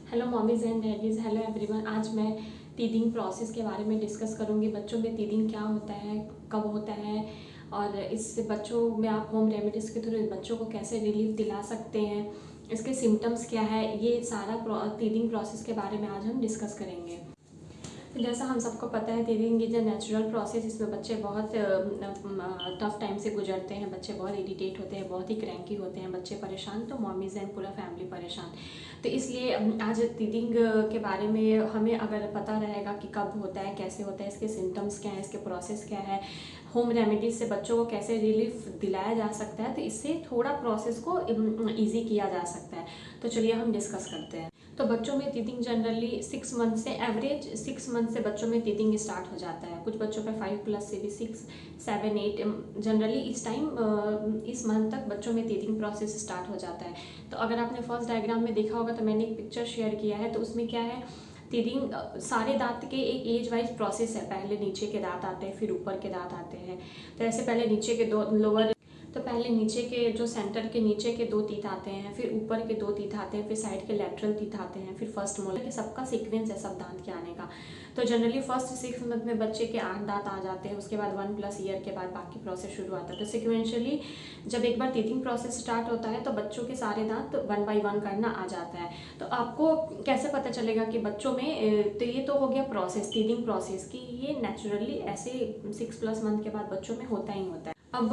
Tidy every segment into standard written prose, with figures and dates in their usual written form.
Hello mommies and daddies, hello everyone. आज मैं teething process के बारे में डिस्कस करूंगी। बच्चों में टीदिंग क्या होता है, कब होता है, और इससे बच्चों में आप होम रेमेडीज़ के थ्रू बच्चों को कैसे रिलीफ दिला सकते हैं, इसके सिम्टम्स क्या है, ये सारा टीदिंग प्रोसेस के बारे में आज हम डिस्कस करेंगे। तो जैसा हम सबको पता है, teething is a natural process. इसमें बच्चे बहुत टफ टाइम से गुजरते हैं, बच्चे बहुत इरिटेट होते हैं, बहुत ही क्रैंकी होते हैं, बच्चे परेशान, तो मॉमीज़ एंड पूरा फैमिली परेशान। तो इसलिए आज टीदिंग के बारे में हमें अगर पता रहेगा कि कब होता है, कैसे होता है, इसके सिम्टम्स क्या है, इसके प्रोसेस क्या है, होम रेमेडीज से बच्चों को कैसे रिलीफ दिलाया जा सकता है, तो इससे थोड़ा प्रोसेस को ईजी किया जा सकता है। तो चलिए हम डिस्कस करते हैं। तो बच्चों में टीथिंग जनरली 6 मंथ से, एवरेज 6 मंथ से बच्चों में टीथिंग स्टार्ट हो जाता है। कुछ बच्चों पे 5+ से भी 6, 7, 8 जनरली इस टाइम इस मंथ तक बच्चों में टीथिंग प्रोसेस स्टार्ट हो जाता है। तो अगर आपने फर्स्ट डायग्राम में देखा होगा तो मैंने एक पिक्चर शेयर किया है। तो उसमें क्या है, टीथिंग सारे दांत के एक एज वाइज प्रोसेस है। पहले नीचे के दांत आते हैं, फिर ऊपर के दांत आते हैं। तो ऐसे पहले नीचे के दो लोअर, तो पहले नीचे के जो सेंटर के नीचे के 2 टीथ आते हैं, फिर ऊपर के 2 टीथ आते हैं, फिर साइड के लेटरल टीथ आते हैं, फिर फर्स्ट मोलर के। सबका सीक्वेंस है सब दांत के आने का। तो जनरली फर्स्ट 6 मंथ में बच्चे के 8 दांत आ जाते हैं। उसके बाद 1+ ईयर के बाद बाकी प्रोसेस शुरू आता है। तो सिक्वेंशली जब एक बार टीथिंग प्रोसेस स्टार्ट होता है तो बच्चों के सारे दांत 1 बाई 1 करना आ जाता है। तो आपको कैसे पता चलेगा कि बच्चों में, तो ये तो हो गया प्रोसेस, टीथिंग प्रोसेस की। ये नेचुरली ऐसे 6+ मंथ के बाद बच्चों में होता ही होता है। अब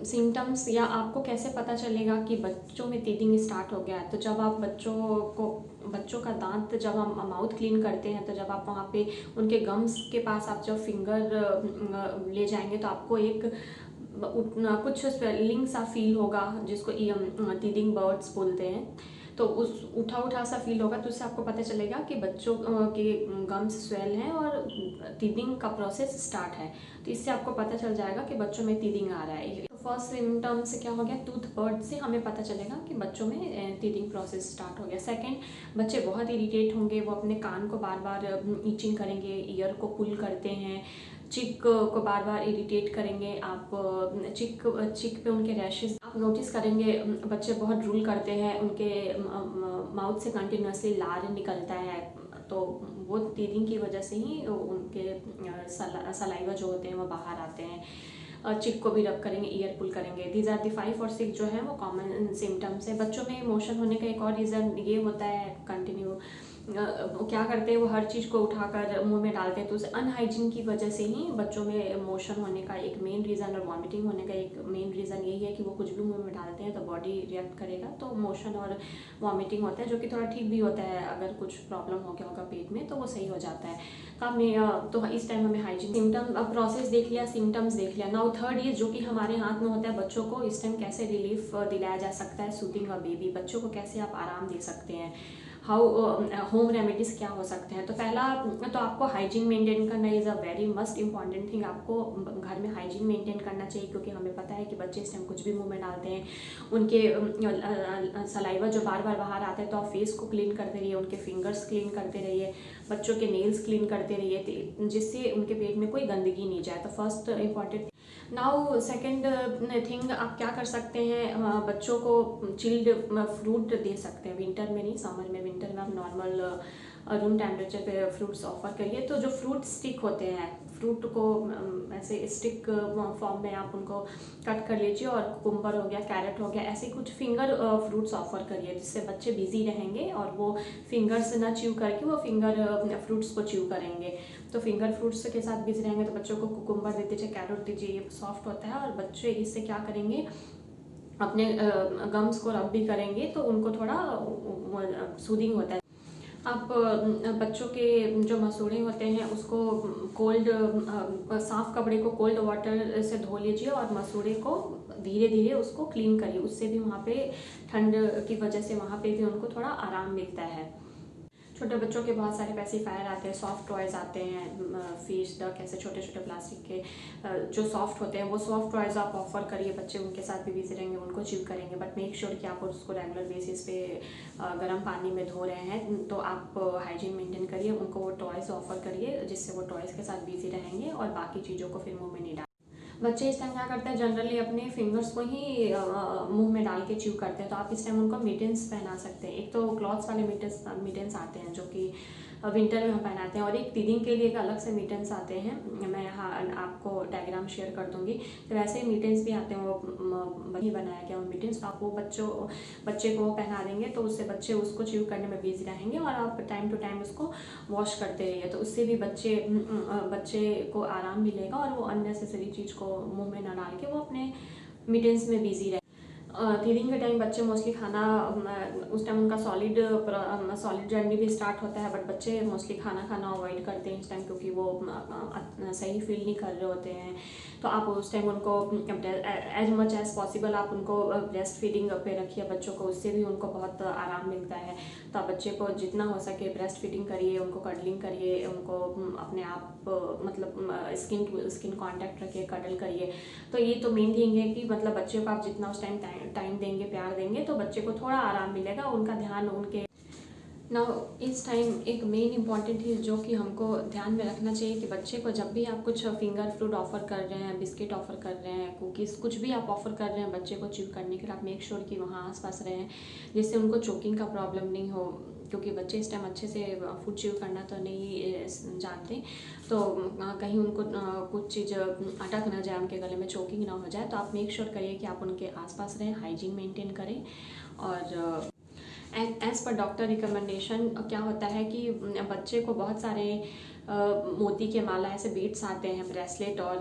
सिम्टम्स या आपको कैसे पता चलेगा कि बच्चों में टीथिंग स्टार्ट हो गया है। तो जब आप बच्चों का दांत जब हम माउथ क्लीन करते हैं, तो जब आप वहाँ पे उनके गम्स के पास आप जब फिंगर ले जाएंगे तो आपको एक कुछ स्वेलिंग सा फील होगा, जिसको टीथिंग बर्ड्स बोलते हैं। तो उस उठा उठा सा फील होगा, तो उससे आपको पता चलेगा कि बच्चों के गम्स स्वेल हैं और टीथिंग का प्रोसेस स्टार्ट है। तो इससे आपको पता चल जाएगा कि बच्चों में टीथिंग आ रहा है। तो फर्स्ट सिम्टम से क्या हो गया, टूथ बर्ड से हमें पता चलेगा कि बच्चों में टीथिंग प्रोसेस स्टार्ट हो गया। सेकंड, बच्चे बहुत इरिटेट होंगे, वो अपने कान को बार बार ईचिंग करेंगे, ईयर को पुल करते हैं, चिक को बार बार इरिटेट करेंगे। आप चिक पे उनके रैशेस आप नोटिस करेंगे। बच्चे बहुत ड्रूल करते हैं, उनके माउथ से कंटिन्यूसली लार निकलता है। तो वो टीथिंग की वजह से ही उनके सलाइवा जो होते हैं वो बाहर आते हैं। चिक को भी रब करेंगे, ईयर पुल करेंगे। दीज आर दी 5 और 6 जो है वो कॉमन सिम्टम्स है। बच्चों में इमोशन होने का एक और रीज़न ये होता है, कंटिन्यू वो क्या करते हैं, वो हर चीज़ को उठाकर मुंह में डालते हैं। तो उस अनहाइजीन की वजह से ही बच्चों में इमोशन होने का एक मेन रीज़न और वॉमिटिंग होने का एक मेन रीज़न यही है कि वो कुछ भी मुंह में डालते हैं तो बॉडी रिएक्ट करेगा, तो इमोशन और वॉमिटिंग होता है, जो कि थोड़ा ठीक भी होता है। अगर कुछ प्रॉब्लम हो गया होगा पेट में तो वो सही हो जाता है। तो इस टाइम हमें हाइजीन सिम्टम प्रोसेस देख लिया, सिम्टम्स देख लिया। नाउ थर्ड ये जो कि हमारे हाथ में होता है, बच्चों को इस टाइम कैसे रिलीफ दिलाया जा सकता है, सूथिंग अ बेबी। बच्चों को कैसे आप आराम दे सकते हैं, हाउ होम रेमेडीज़ क्या हो सकते हैं। तो पहला तो आपको हाइजीन मेंटेन करना is a very must important thing. आपको घर में हाइजीन मेंटेन करना चाहिए, क्योंकि हमें पता है कि बच्चे इस टाइम कुछ भी मुंह में डालते हैं। उनके सलाइवा जो बार बार बाहर आता है, तो आप फेस को क्लीन करते रहिए, उनके फिंगर्स क्लीन करते रहिए, बच्चों के नेल्स क्लीन करते रहिए, जिससे उनके पेट में कोई गंदगी नहीं जाए। तो first important. Now second thing, आप क्या कर सकते हैं, बच्चों को चिल्ड फ्रूट दे सकते हैं। विंटर में नहीं, समर में। विंटर में आप नॉर्मल रूम टेम्परेचर पे फ्रूट्स ऑफर करिए। तो जो फ्रूट स्टिक होते हैं, फ्रूट को ऐसे स्टिक फॉर्म में आप उनको कट कर लीजिए, और कुकुम्बर हो गया, कैरेट हो गया, ऐसे कुछ फिंगर फ्रूट्स ऑफर करिए, जिससे बच्चे बिजी रहेंगे और वो फिंगर्स ना च्यू करके वो फिंगर फ्रूट्स को च्यू करेंगे। तो फिंगर फ्रूट्स के साथ बिजी रहेंगे। तो बच्चों को कुकुम्बर दे दीजिए, कैरेट दीजिए, ये सॉफ्ट होता है, और बच्चे इससे क्या करेंगे, अपने गम्स को रब भी करेंगे, तो उनको थोड़ा सूदिंग होता है। आप बच्चों के जो मसूड़े होते हैं उसको कोल्ड साफ़ कपड़े को कोल्ड वाटर से धो लीजिए, और मसूड़े को धीरे धीरे उसको क्लीन करिए। उससे भी वहाँ पे ठंड की वजह से वहाँ पे भी उनको थोड़ा आराम मिलता है। छोटे बच्चों के बहुत सारे पैसिफायर आते हैं, सॉफ्ट टॉयज़ आते हैं, फिश डक, ऐसे छोटे छोटे प्लास्टिक के जो सॉफ्ट होते हैं, वो सॉफ्ट टॉयज़ आप ऑफर करिए। बच्चे उनके साथ भी बिजी रहेंगे, उनको चिल करेंगे। बट मेक श्योर कि आप उसको रेगुलर बेसिस पे गर्म पानी में धो रहे हैं। तो आप हाइजीन मेंटेन करिए, उनको वो टॉयज़ ऑफर करिए, जिससे वो टॉयज़ के साथ बिजी रहेंगे और बाकी चीज़ों को फिर मुँह में नहीं डाल। बच्चे इस टाइम क्या करते हैं, जनरली अपने फिंगर्स को ही मुंह में डाल के च्यू करते हैं। तो आप इस टाइम उनको मिटेंस पहना सकते हैं। एक तो क्लॉथ्स वाले मिटेंस आते हैं जो कि विंटर में हम पहनाते हैं, और एक टीदिंग के लिए एक अलग से मिटेंस आते हैं। मैं यहाँ आपको डायग्राम शेयर कर दूंगी। तो वैसे ही मिटेंस भी आते हैं, वो वही बनाया गया वो मिटेंस। तो आप वो बच्चे को पहना देंगे तो उससे बच्चे उसको च्यू करने में बिजी रहेंगे, और आप टाइम टू टाइम उसको वॉश करते रहिए। तो उससे भी बच्चे को आराम मिलेगा, और वो अननेसेसरी चीज़ को मुंह में ना डाल के वो अपने मिटेंस में बिजी रहे। फीडिंग के टाइम बच्चे मोस्टली खाना, उस टाइम उनका सॉलिड जर्नी भी स्टार्ट होता है, बट बच्चे मोस्टली खाना अवॉइड करते हैं इस टाइम, क्योंकि वो सही फील नहीं कर रहे होते हैं। तो आप उस टाइम उनको एज मच एज पॉसिबल आप उनको ब्रेस्ट फीडिंग पे रखिए बच्चों को, उससे भी उनको बहुत आराम मिलता है। तो आप बच्चे को जितना हो सके ब्रेस्ट फीडिंग करिए, उनको कडलिंग करिए, उनको अपने आप मतलब स्किन टू स्किन कॉन्टैक्ट रखिए, कडल करिए। तो ये तो मेन थिंग है कि मतलब बच्चे को आप जितना उस टाइम देंगे, प्यार देंगे, तो बच्चे को थोड़ा आराम मिलेगा, उनका ध्यान उनके ना। इस टाइम एक मेन इंपॉर्टेंट चीज़ जो कि हमको ध्यान में रखना चाहिए कि बच्चे को जब भी आप कुछ फिंगर फूड ऑफर कर रहे हैं, बिस्किट ऑफर कर रहे हैं, कुकीज़, कुछ भी आप ऑफर कर रहे हैं बच्चे को च्यू करने के लिए, आप मेक श्योर कि वहाँ आसपास रहें, जिससे उनको चोकिंग का प्रॉब्लम नहीं हो। क्योंकि बच्चे इस टाइम अच्छे से फूड च्यू करना तो नहीं जानते, तो कहीं उनको कुछ चीज़ अटक ना जाए, उनके गले में चोकिंग ना हो जाए। तो आप मेक श्योर करिए कि आप उनके आसपास रहें, हाइजीन मेंटेन करें। और एज पर डॉक्टर रिकमेंडेशन क्या होता है कि बच्चे को बहुत सारे मोती के माला, ऐसे बीट्स आते हैं, ब्रेसलेट और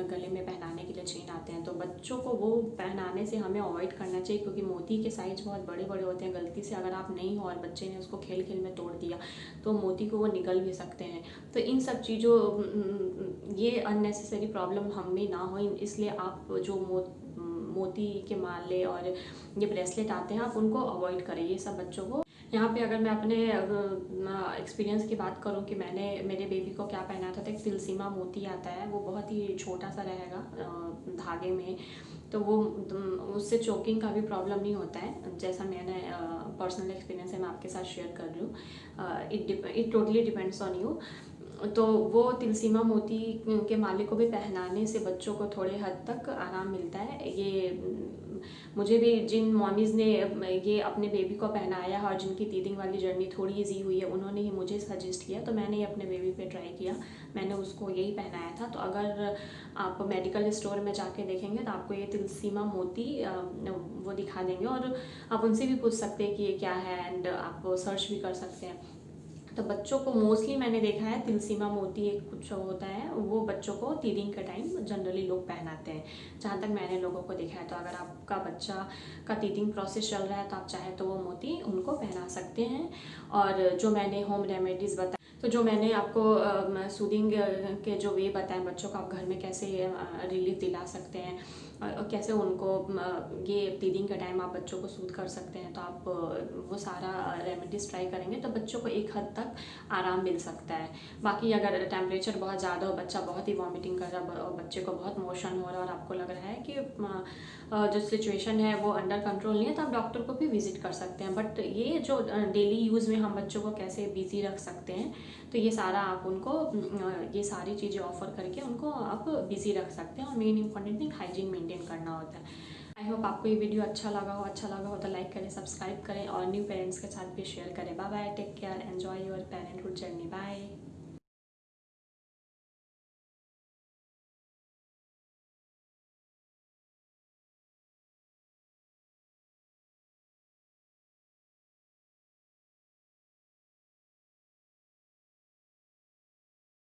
गले में पहनाने के लिए चेन आते हैं। तो बच्चों को वो पहनाने से हमें अवॉइड करना चाहिए, क्योंकि मोती के साइज बहुत बड़े बड़े होते हैं। गलती से अगर आप नहीं हो और बच्चे ने उसको खेल खेल में तोड़ दिया तो मोती को वो निगल भी सकते हैं। तो इन सब चीज़ों ये अननेसेसरी प्रॉब्लम हम में ना हो, इसलिए आप जो मोती के माले और ये ब्रेसलेट आते हैं आप उनको अवॉइड करें, ये सब बच्चों को। यहाँ पे अगर मैं अपने एक्सपीरियंस की बात करूँ कि मैंने मेरे बेबी को क्या पहनाया था, तो एक तिलसीमा मोती आता है, वो बहुत ही छोटा सा रहेगा धागे में। तो वो उससे चोकिंग का भी प्रॉब्लम नहीं होता है, जैसा मैंने पर्सनल एक्सपीरियंस है मैं आपके साथ शेयर कर रही हूँ। It totally depends on you. तो वो तिलसीमा मोती के माले को भी पहनाने से बच्चों को थोड़े हद तक आराम मिलता है। ये मुझे भी जिन मॉमीज़ ने ये अपने बेबी को पहनाया है और जिनकी टीदिंग वाली जर्नी थोड़ी ईजी हुई है, उन्होंने ही मुझे सजेस्ट किया, तो मैंने ये अपने बेबी पे ट्राई किया, मैंने उसको यही पहनाया था। तो अगर आप मेडिकल स्टोर में जाके देखेंगे तो आपको ये तिलसीमा मोती वो दिखा देंगे, और आप उनसे भी पूछ सकते हैं कि ये क्या है, एंड आप सर्च भी कर सकते हैं। तो बच्चों को मोस्टली मैंने देखा है तिलसीमा मोती एक कुछ होता है, वो बच्चों को टीदिंग के टाइम जनरली लोग पहनाते हैं, जहाँ तक मैंने लोगों को देखा है। तो अगर आपका बच्चा का टीदिंग प्रोसेस चल रहा है तो आप चाहे तो वो मोती उनको पहना सकते हैं। और जो मैंने होम रेमेडीज़ बताया, तो जो मैंने आपको सूदिंग के जो वे बताएं बच्चों को आप घर में कैसे रिलीफ दिला सकते हैं, और कैसे उनको ये टीदिंग के टाइम आप बच्चों को सूद कर सकते हैं, तो आप वो सारा रेमेडीज़ ट्राई करेंगे तो बच्चों को एक हद तक आराम मिल सकता है। बाकी अगर टेम्परेचर बहुत ज़्यादा हो, बच्चा बहुत ही वॉमिटिंग कर रहा है और बच्चे को बहुत मोशन हो रहा है और आपको लग रहा है कि जो सिचुएशन है वो अंडर कंट्रोल नहीं है, तो आप डॉक्टर को भी विजिट कर सकते हैं। बट ये जो डेली यूज़ में हम बच्चों को कैसे बिजी रख सकते हैं, तो ये सारा आप उनको ये सारी चीज़ें ऑफर करके उनको आप बिजी रख सकते हैं। और main important thing hygiene maintain करना होता है। आई होप आपको ये वीडियो अच्छा लगा हो तो लाइक करें, सब्सक्राइब करें और न्यू पेरेंट्स के साथ भी शेयर करें। Bye bye, take care, enjoy your parenthood journey, bye.